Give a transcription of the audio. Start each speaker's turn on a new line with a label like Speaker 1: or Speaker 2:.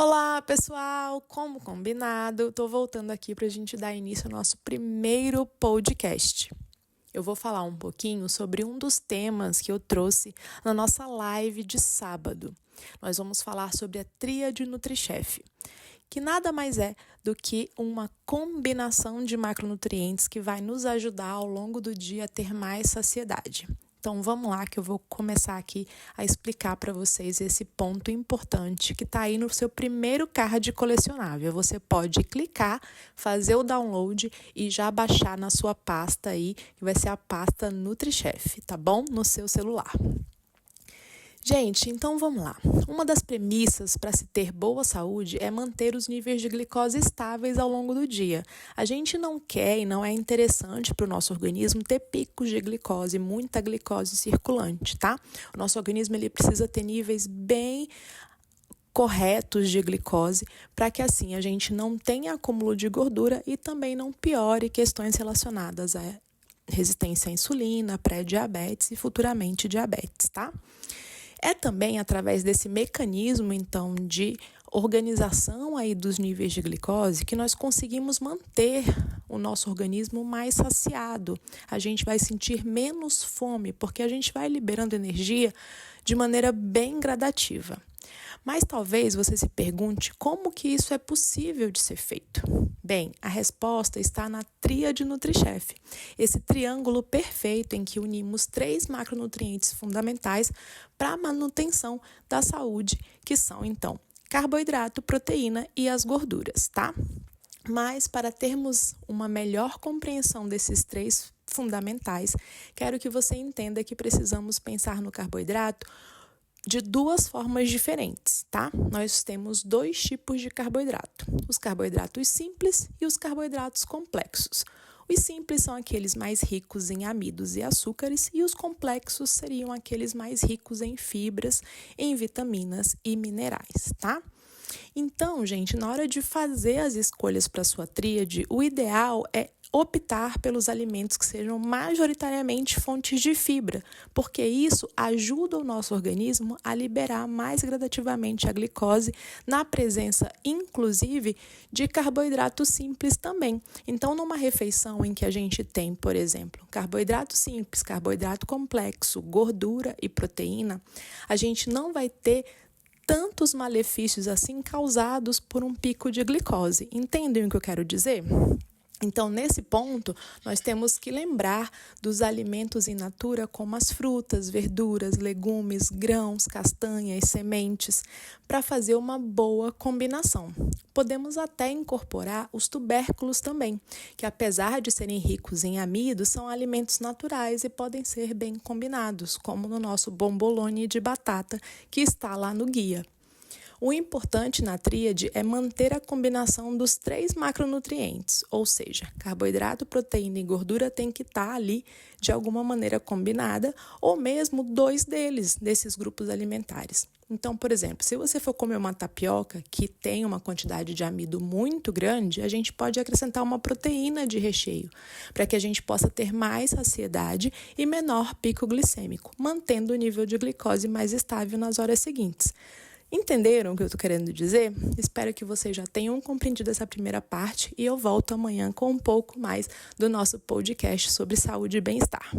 Speaker 1: Olá, pessoal! Como combinado, estou voltando aqui para a gente dar início ao nosso primeiro podcast. Eu vou falar um pouquinho sobre um dos temas que eu trouxe na nossa live de sábado. Nós vamos falar sobre a tríade NutriChef, que nada mais é do que uma combinação de macronutrientes que vai nos ajudar ao longo do dia a ter mais saciedade. Então vamos lá que eu vou começar aqui a explicar para vocês esse ponto importante que está aí no seu primeiro card colecionável. Você pode clicar, fazer o download e já baixar na sua pasta aí, que vai ser a pasta NutriChef, tá bom? No seu celular. Gente, então vamos lá. Uma das premissas para se ter boa saúde é manter os níveis de glicose estáveis ao longo do dia. A gente não quer e não é interessante para o nosso organismo ter picos de glicose, muita glicose circulante, tá? O nosso organismo ele precisa ter níveis bem corretos de glicose para que assim a gente não tenha acúmulo de gordura e também não piore questões relacionadas à resistência à insulina, pré-diabetes e futuramente diabetes, tá? É também através desse mecanismo, então, de organização aí dos níveis de glicose que nós conseguimos manter o nosso organismo mais saciado. A gente vai sentir menos fome, porque a gente vai liberando energia de maneira bem gradativa. Mas talvez você se pergunte como que isso é possível de ser feito. Bem, a resposta está na tríade NutriChef, esse triângulo perfeito em que unimos 3 macronutrientes fundamentais para a manutenção da saúde, que são, então, carboidrato, proteína e as gorduras, tá? Mas para termos uma melhor compreensão desses 3 fundamentais, quero que você entenda que precisamos pensar no carboidrato de 2 formas diferentes, tá? Nós temos 2 tipos de carboidrato, os carboidratos simples e os carboidratos complexos. Os simples são aqueles mais ricos em amidos e açúcares e os complexos seriam aqueles mais ricos em fibras, em vitaminas e minerais, tá? Então, gente, na hora de fazer as escolhas para a sua tríade, o ideal é optar pelos alimentos que sejam majoritariamente fontes de fibra, porque isso ajuda o nosso organismo a liberar mais gradativamente a glicose na presença, inclusive, de carboidratos simples também. Então, numa refeição em que a gente tem, por exemplo, carboidrato simples, carboidrato complexo, gordura e proteína, a gente não vai ter tantos malefícios assim causados por um pico de glicose. Entendem o que eu quero dizer? Então, nesse ponto, nós temos que lembrar dos alimentos in natura como as frutas, verduras, legumes, grãos, castanhas, sementes, para fazer uma boa combinação. Podemos até incorporar os tubérculos também, que apesar de serem ricos em amido, são alimentos naturais e podem ser bem combinados, como no nosso bombolone de batata, que está lá no guia. O importante na tríade é manter a combinação dos 3 macronutrientes, ou seja, carboidrato, proteína e gordura tem que estar ali de alguma maneira combinada, ou mesmo 2 desses grupos alimentares. Então, por exemplo, se você for comer uma tapioca que tem uma quantidade de amido muito grande, a gente pode acrescentar uma proteína de recheio, para que a gente possa ter mais saciedade e menor pico glicêmico, mantendo o nível de glicose mais estável nas horas seguintes. Entenderam o que eu estou querendo dizer? Espero que vocês já tenham compreendido essa primeira parte e eu volto amanhã com um pouco mais do nosso podcast sobre saúde e bem-estar.